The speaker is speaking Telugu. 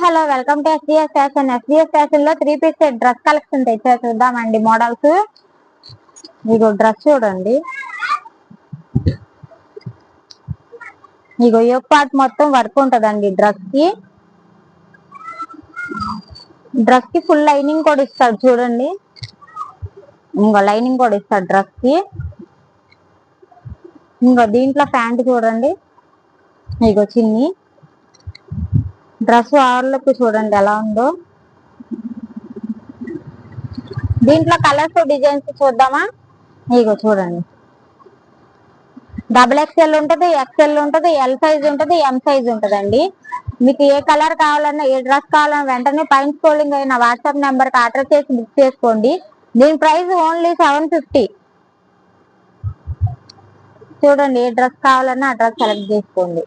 Hello welcome to SDS fashion. SDS fashion లో 3 పీస్ సెట్ డ్రెస్ కలెక్షన్ తెచ్చా, చూద్దామండి మోడల్స్. ఇగో డ్రెస్ చూడండి, ఇగో యోక్ పార్ట్ మొత్తం వర్క్ ఉంటదండి. డ్రెస్ కి ఫుల్ లైనింగ్ కూడా ఇస్తాడు చూడండి. ఇంకో లైనింగ్ కూడా ఇస్తాడు డ్రెస్ కి. ఇంకో దీంట్లో ప్యాంట్ చూడండి, ఇగో చిన్ని డ్రెస్ ఓవర్లుక్ చూడండి ఎలా ఉందో. దీంట్లో కలర్స్ డిజైన్స్ చూద్దామా. ఇగో చూడండి, XXL ఉంటది, XL ఉంటది, ఎల్ సైజ్ ఉంటది, ఎం సైజ్ ఉంటదండి. మీకు ఏ కలర్ కావాలన్నా, ఏ డ్రెస్ కావాలన్నా వెంటనే పైన స్క్రోలింగ్ అయిన వాట్సాప్ నెంబర్ కి ఆర్డర్ చేసి బుక్ చేసుకోండి. దీని ప్రైస్ ఓన్లీ 750. చూడండి, ఏ డ్రెస్ కావాలన్నా ఆ డ్రెస్ సెలెక్ట్ చేసుకోండి.